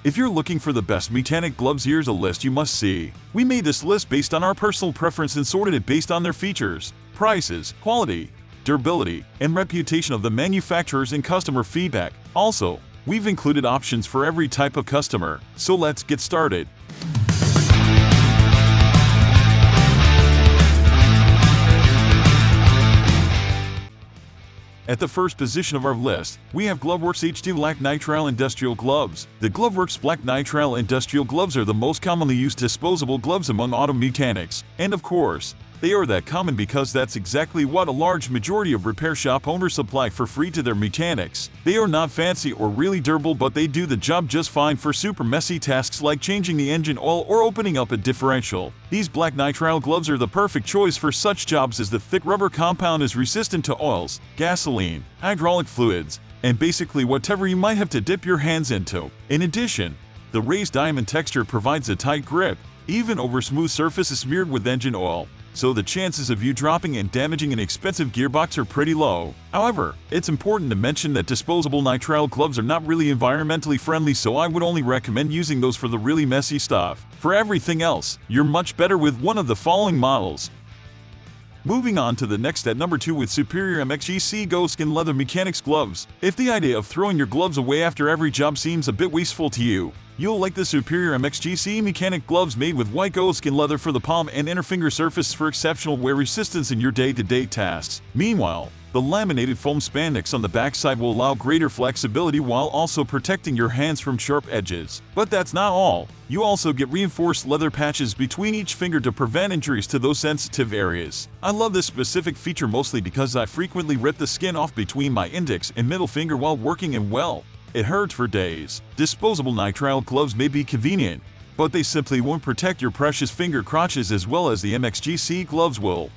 If you're looking for the best Mechanix gloves, here's a list you must see. We made this list based on our personal preference and sorted it based on their features, prices, quality, durability, and reputation of the manufacturers and customer feedback. Also, we've included options for every type of customer, so let's get started. At the first position of our list, we have GLOVEWORKS HD Black Nitrile Industrial Gloves. The GLOVEWORKS Black Nitrile Industrial Gloves are the most commonly used disposable gloves among auto mechanics, and of course, they are that common because that's exactly what a large majority of repair shop owners supply for free to their mechanics. They are not fancy or really durable, but they do the job just fine for super messy tasks like changing the engine oil or opening up a differential. These black nitrile gloves are the perfect choice for such jobs as the thick rubber compound is resistant to oils, gasoline, hydraulic fluids, and basically whatever you might have to dip your hands into. In addition, the raised diamond texture provides a tight grip, even over smooth surfaces smeared with engine oil, so the chances of you dropping and damaging an expensive gearbox are pretty low. However, it's important to mention that disposable nitrile gloves are not really environmentally friendly, so I would only recommend using those for the really messy stuff. For everything else, you're much better with one of the following models. Moving on to the next at number 2 with superior MXGCE Goatskin leather Mechanix gloves. If the idea of throwing your gloves away after every job seems a bit wasteful to you, you'll like the superior MXGCE Mechanix gloves made with white goatskin leather for the palm and inner finger surface for exceptional wear resistance in your day-to-day tasks. Meanwhile, the laminated foam spandex on the backside will allow greater flexibility while also protecting your hands from sharp edges. But that's not all. You also get reinforced leather patches between each finger to prevent injuries to those sensitive areas. I love this specific feature mostly because I frequently rip the skin off between my index and middle finger while working, and well, it hurts for days. Disposable nitrile gloves may be convenient, but they simply won't protect your precious finger crotches as well as the MXGCE gloves will.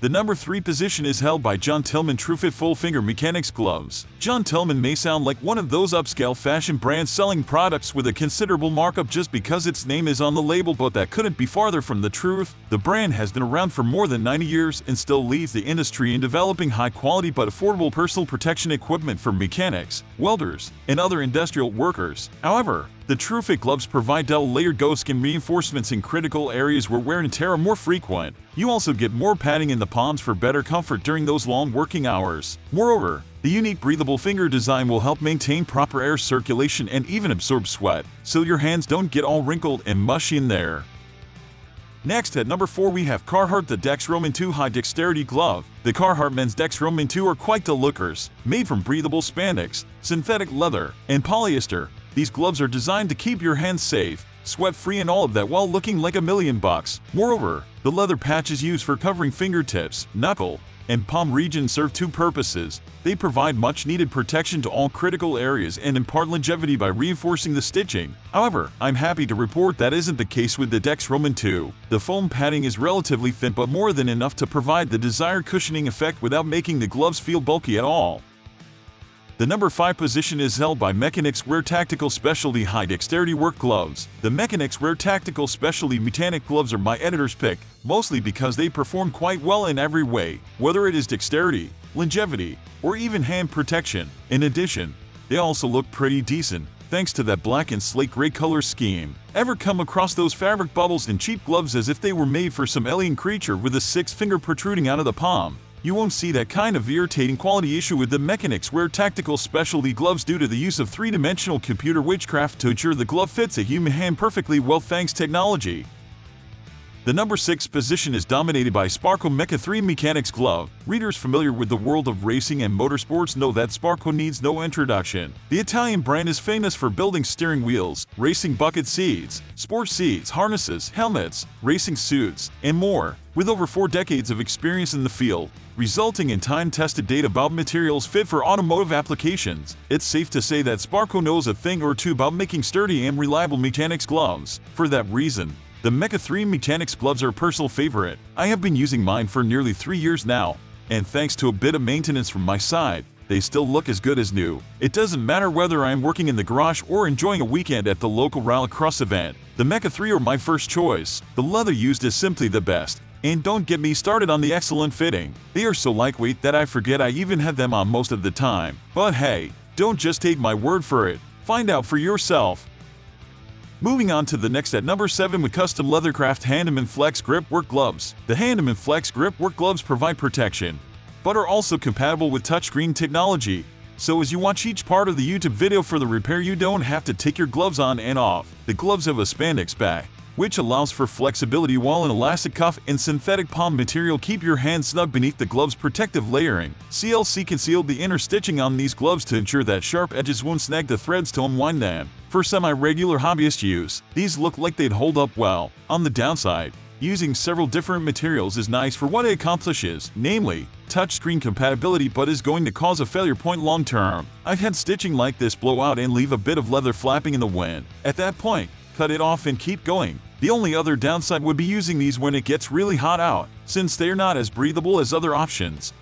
The number 3 position is held by Tillman TrueFit Full Finger Mechanix Gloves. Tillman may sound like one of those upscale fashion brands selling products with a considerable markup just because its name is on the label, but that couldn't be farther from the truth. The brand has been around for more than 90 years and still leads the industry in developing high-quality but affordable personal protection equipment for mechanics, welders, and other industrial workers. However, the TrueFit gloves provide double-layered goatskin reinforcements in critical areas where wear and tear are more frequent. You also get more padding in the palms for better comfort during those long working hours. Moreover, the unique breathable finger design will help maintain proper air circulation and even absorb sweat, so your hands don't get all wrinkled and mushy in there. Next at number 4 we have Carhartt the Dex Roman 2 High-Dexterity Glove. The Carhartt men's Dex Roman 2 are quite the lookers. Made from breathable spandex, synthetic leather, and polyester, these gloves are designed to keep your hands safe, sweat-free, and all of that while looking like $1,000,000. Moreover, the leather patches used for covering fingertips, knuckle, and palm regions serve 2 purposes. They provide much-needed protection to all critical areas and impart longevity by reinforcing the stitching. However, I'm happy to report that isn't the case with the Dex Roman 2. The foam padding is relatively thin but more than enough to provide the desired cushioning effect without making the gloves feel bulky at all. The number 5 position is held by Mechanix Wear Tactical Specialty High-Dexterity Work Gloves. The Mechanix Wear Tactical Specialty Mechanix gloves are my editor's pick, mostly because they perform quite well in every way, whether it is dexterity, longevity, or even hand protection. In addition, they also look pretty decent, thanks to that black and slate gray color scheme. Ever come across those fabric bubbles in cheap gloves as if they were made for some alien creature with a 6th finger protruding out of the palm? You won't see that kind of irritating quality issue with the Mechanix Wear Tactical Specialty Gloves due to the use of 3-dimensional computer witchcraft to ensure the glove fits a human hand perfectly well thanks technology. The number 6 position is dominated by Sparco Meca 3 Mechanix Glove. Readers familiar with the world of racing and motorsports know that Sparco needs no introduction. The Italian brand is famous for building steering wheels, racing bucket seats, sports seats, harnesses, helmets, racing suits, and more. With over 4 decades of experience in the field, resulting in time-tested data about materials fit for automotive applications, it's safe to say that Sparco knows a thing or two about making sturdy and reliable Mechanix gloves. For that reason, the Meca 3 Mechanix gloves are a personal favorite. I have been using mine for nearly 3 years now, and thanks to a bit of maintenance from my side, they still look as good as new. It doesn't matter whether I am working in the garage or enjoying a weekend at the local rallycross event. The Meca 3 are my first choice. The leather used is simply the best. And don't get me started on the excellent fitting. They are so lightweight that I forget I even have them on most of the time. But hey, don't just take my word for it. Find out for yourself. Moving on to the next at number 7 with custom Leathercraft Handyman Flex Grip Work Gloves. The Handyman Flex Grip Work Gloves provide protection, but are also compatible with touchscreen technology. So as you watch each part of the YouTube video for the repair, you don't have to take your gloves on and off. The gloves have a spandex back, which allows for flexibility, while an elastic cuff and synthetic palm material keep your hands snug beneath the gloves' protective layering. CLC concealed the inner stitching on these gloves to ensure that sharp edges won't snag the threads to unwind them. For semi-regular hobbyist use, these look like they'd hold up well. On the downside, using several different materials is nice for what it accomplishes, namely touchscreen compatibility, but is going to cause a failure point long term. I've had stitching like this blow out and leave a bit of leather flapping in the wind. At that point, cut it off and keep going. The only other downside would be using these when it gets really hot out, since they're not as breathable as other options.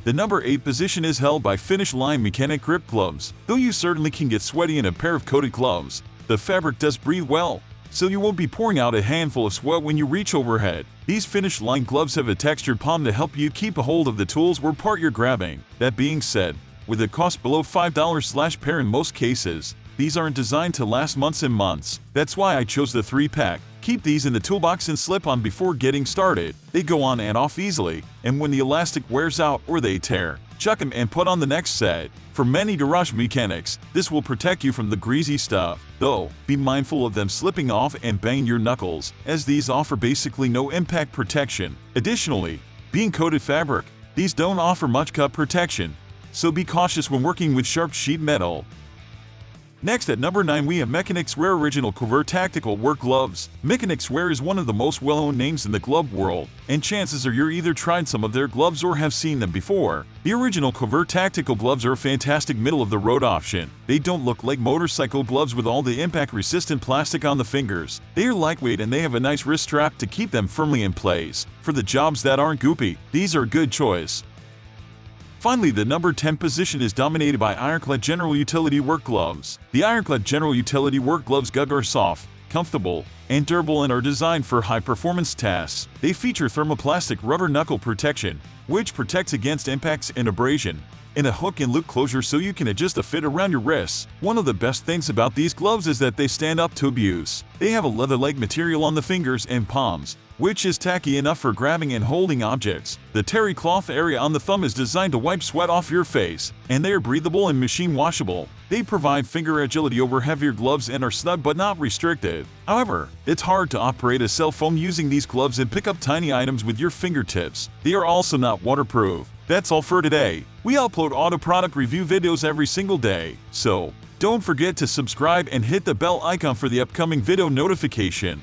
The number 8 position is held by Finish Line Mechanix Grip Gloves. Though you certainly can get sweaty in a pair of coated gloves, the fabric does breathe well, so you won't be pouring out a handful of sweat when you reach overhead. These Finish Line gloves have a textured palm to help you keep a hold of the tools or part you're grabbing. That being said, with a cost below $5/pair in most cases, these aren't designed to last months and months. That's why I chose the 3-pack. Keep these in the toolbox and slip on before getting started. They go on and off easily, and when the elastic wears out or they tear, chuck them and put on the next set. For many garage mechanics, this will protect you from the greasy stuff. Though, be mindful of them slipping off and banging your knuckles, as these offer basically no impact protection. Additionally, being coated fabric, these don't offer much cut protection, so be cautious when working with sharp sheet metal. Next at number 9 we have Mechanix Wear Original Covert Tactical Work Gloves. Mechanix Wear is one of the most well-known names in the glove world, and chances are you've either tried some of their gloves or have seen them before. The original Covert Tactical Gloves are a fantastic middle-of-the-road option. They don't look like motorcycle gloves with all the impact-resistant plastic on the fingers. They are lightweight and they have a nice wrist strap to keep them firmly in place. For the jobs that aren't goopy, these are a good choice. Finally, the number 10 position is dominated by Ironclad General Utility Work Gloves. The Ironclad General Utility Work Gloves are soft, comfortable, and durable and are designed for high-performance tasks. They feature thermoplastic rubber knuckle protection, which protects against impacts and abrasion, and a hook and loop closure so you can adjust the fit around your wrists. One of the best things about these gloves is that they stand up to abuse. They have a leather-like material on the fingers and palms, which is tacky enough for grabbing and holding objects. The terry cloth area on the thumb is designed to wipe sweat off your face, and they are breathable and machine washable. They provide finger agility over heavier gloves and are snug but not restrictive. However, it's hard to operate a cell phone using these gloves and pick up tiny items with your fingertips. They are also not waterproof. That's all for today. We upload auto product review videos every single day, so don't forget to subscribe and hit the bell icon for the upcoming video notification.